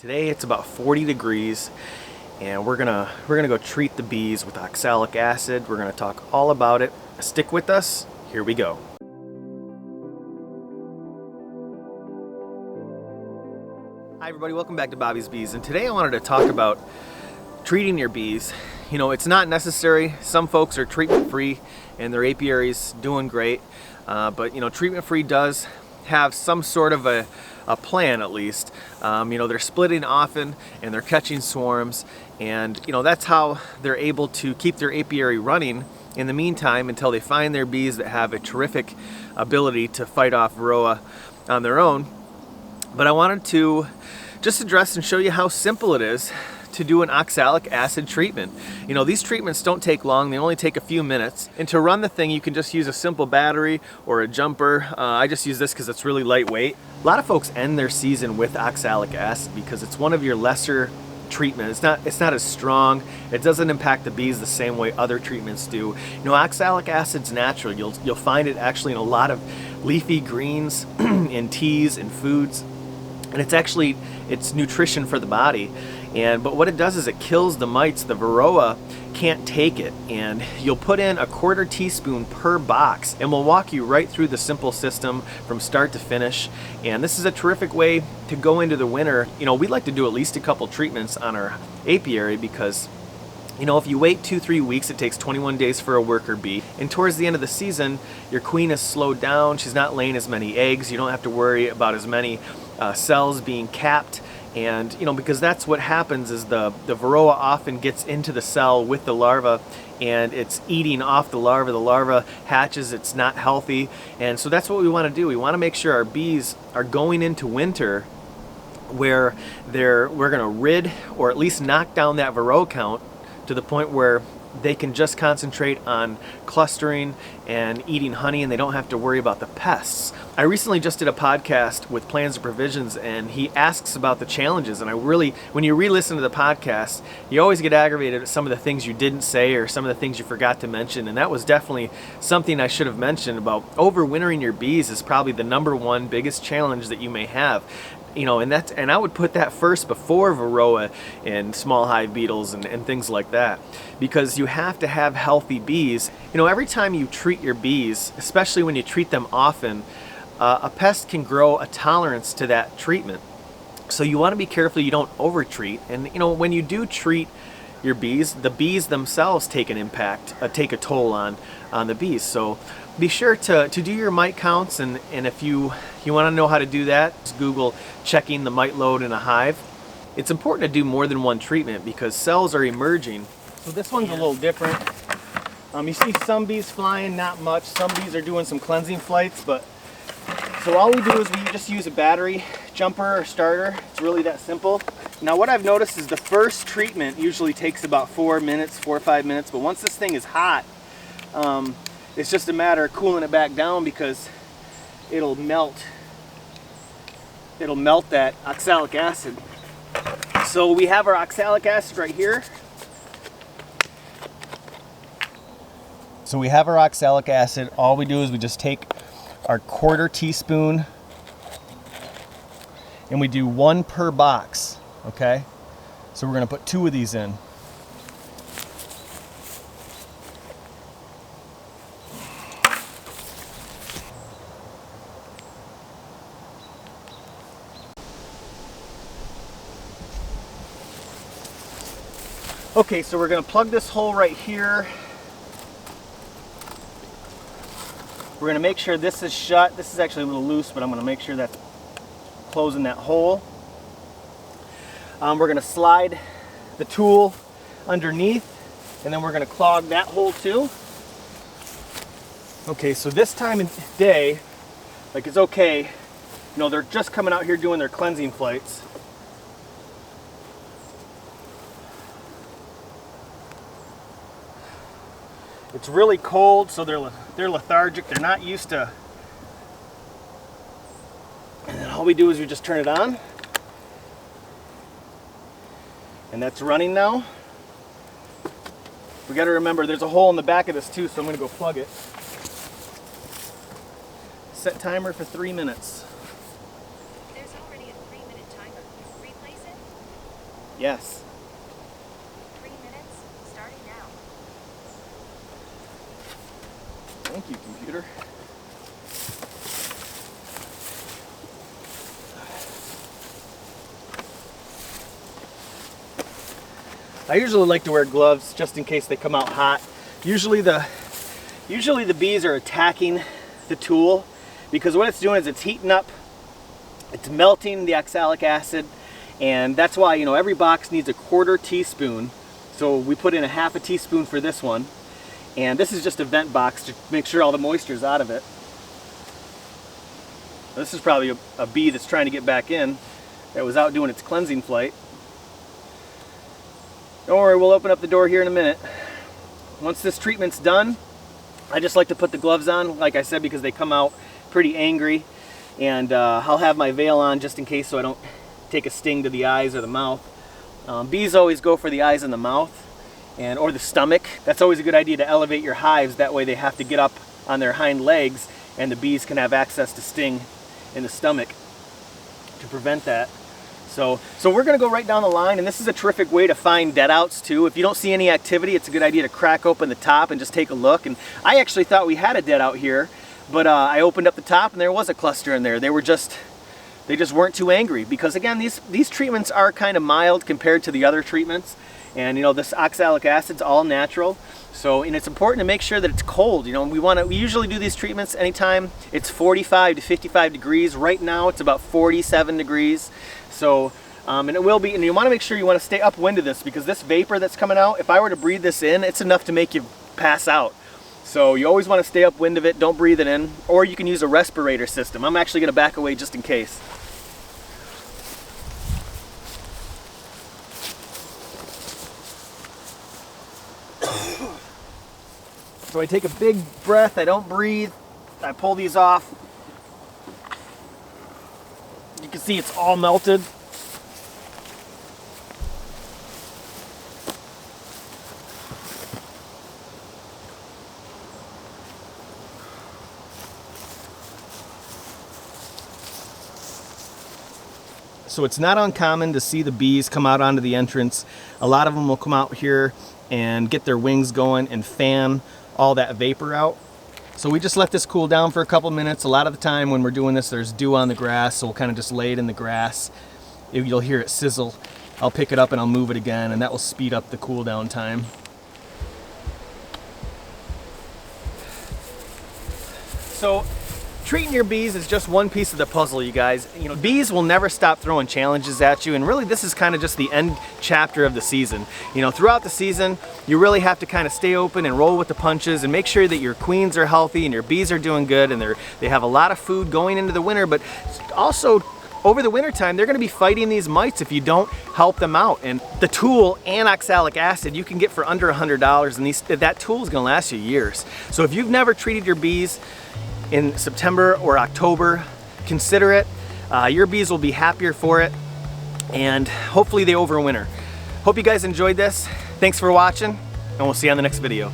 Today it's about 40 degrees and we're gonna go treat the bees with oxalic acid. We're gonna talk all about it. Stick with us. Here we go. Hi everybody, welcome back to Bobby's Bees, and today I wanted to talk about treating your bees. You know, it's not necessary. Some folks are treatment free and their apiary's doing great, but you know, treatment free does have some sort of a plan at least. You know, they're splitting often and they're catching swarms, and you know, that's how they're able to keep their apiary running in the meantime until they find their bees that have a terrific ability to fight off varroa on their own. But I wanted to just address and show you how simple it is to do an oxalic acid treatment. You know, these treatments don't take long, they only take a few minutes. And to run the thing, you can just use a simple battery or a jumper. I just use this because it's really lightweight. A lot of folks end their season with oxalic acid because it's one of your lesser treatments. It's not as strong. It doesn't impact the bees the same way other treatments do. You know, oxalic acid's natural. You'll find it actually in a lot of leafy greens, in teas and foods. And it's nutrition for the body. But what it does is it kills the mites. The varroa can't take it, and you'll put in a 1/4 teaspoon per box, and we'll walk you right through the simple system from start to finish. And this is a terrific way to go into the winter. You know, we like to do at least a couple treatments on our apiary because, you know, if you wait 2-3 weeks, it takes 21 days for a worker bee. And towards the end of the season, your queen has slowed down. She's not laying as many eggs. You don't have to worry about as many cells being capped. And, you know, because that's what happens is the varroa often gets into the cell with the larva and it's eating off the larva. The larva hatches, it's not healthy. And so that's what we want to do. We want to make sure our bees are going into winter where we're going to rid or at least knock down that varroa count to the point where they can just concentrate on clustering and eating honey, and they don't have to worry about the pests. I recently just did a podcast with Plans and Provisions, and he asks about the challenges, and when you re-listen to the podcast, you always get aggravated at some of the things you didn't say or some of the things you forgot to mention, and that was definitely something I should have mentioned. About overwintering your bees is probably the #1 biggest challenge that you may have. You know, and I would put that first before varroa and small hive beetles and things like that, because you have to have healthy bees. You know, every time you treat your bees, especially when you treat them often, a pest can grow a tolerance to that treatment. So you want to be careful you don't over-treat. And you know, when you do treat your bees, the bees themselves take an impact, take a toll on the bees. So be sure to do your mite counts, and if you want to know how to do that, just Google checking the mite load in a hive. It's important to do more than one treatment because cells are emerging. So this one's a little different. You see some bees flying, not much. Some bees are doing some cleansing flights, but so all we do is we just use a battery jumper or starter. It's really that simple. Now what I've noticed is the first treatment usually takes about 4 or 5 minutes, but once this thing is hot, it's just a matter of cooling it back down because it'll melt that oxalic acid. So we have our oxalic acid right here. So we have our oxalic acid. All we do is we just take our 1/4 teaspoon and we do 1 per box, okay? So we're gonna put 2 of these in. Okay, so we're going to plug this hole right here. We're going to make sure this is shut. This is actually a little loose, but I'm going to make sure that's closing that hole. We're going to slide the tool underneath, and then we're going to clog that hole too. Okay, so this time of day, like, it's okay. You know, they're just coming out here doing their cleansing flights. It's really cold, so they're lethargic. They're not used to. And then all we do is we just turn it on. And that's running now. We got to remember there's a hole in the back of this too, so I'm going to go plug it. Set timer for 3 minutes. There's already a 3-minute timer. Replace it? Yes. 3 minutes, starting now. Thank you, computer. I usually like to wear gloves just in case they come out hot. Usually the bees are attacking the tool because what it's doing is it's heating up, it's melting the oxalic acid, and that's why, you know, every box needs a 1/4 teaspoon. So we put in a 1/2 teaspoon for this one. And this is just a vent box to make sure all the moisture is out of it. This is probably a bee that's trying to get back in that was out doing its cleansing flight. Don't worry, we'll open up the door here in a minute. Once this treatment's done, I just like to put the gloves on, like I said, because they come out pretty angry. And I'll have my veil on just in case so I don't take a sting to the eyes or the mouth. Bees always go for the eyes and the mouth, or the stomach. That's always a good idea to elevate your hives. That way they have to get up on their hind legs and the bees can have access to sting in the stomach to prevent that. So we're going to go right down the line, and this is a terrific way to find dead outs too. If you don't see any activity, it's a good idea to crack open the top and just take a look. And I actually thought we had a dead out here, but I opened up the top and there was a cluster in there. They just weren't too angry because, again, these treatments are kind of mild compared to the other treatments. And, you know, this oxalic acid's all natural. So, and it's important to make sure that it's cold. You know, we usually do these treatments anytime it's 45 to 55 degrees. Right now it's about 47 degrees. So, and it will be, and you want to make sure you want to stay upwind of this because this vapor that's coming out, if I were to breathe this in, it's enough to make you pass out. So you always want to stay upwind of it, don't breathe it in, or you can use a respirator system. I'm actually going to back away just in case. So I take a big breath, I don't breathe, I pull these off. You can see it's all melted. So it's not uncommon to see the bees come out onto the entrance. A lot of them will come out here and get their wings going and fan all that vapor out. So we just let this cool down for a couple minutes. A lot of the time when we're doing this, there's dew on the grass, so we'll kind of just lay it in the grass. You'll hear it sizzle. I'll pick it up and I'll move it again, and that will speed up the cool down time. So treating your bees is just one piece of the puzzle, you guys. You know, bees will never stop throwing challenges at you, and really this is kind of just the end chapter of the season. You know, throughout the season, you really have to kind of stay open and roll with the punches and make sure that your queens are healthy and your bees are doing good and they have a lot of food going into the winter, but also over the winter time, they're going to be fighting these mites if you don't help them out. And the tool and oxalic acid you can get for under $100, and that tool is going to last you years. So if you've never treated your bees in September or October, consider it. Your bees will be happier for it, and hopefully they overwinter. Hope you guys enjoyed this. Thanks for watching, and we'll see you on the next video.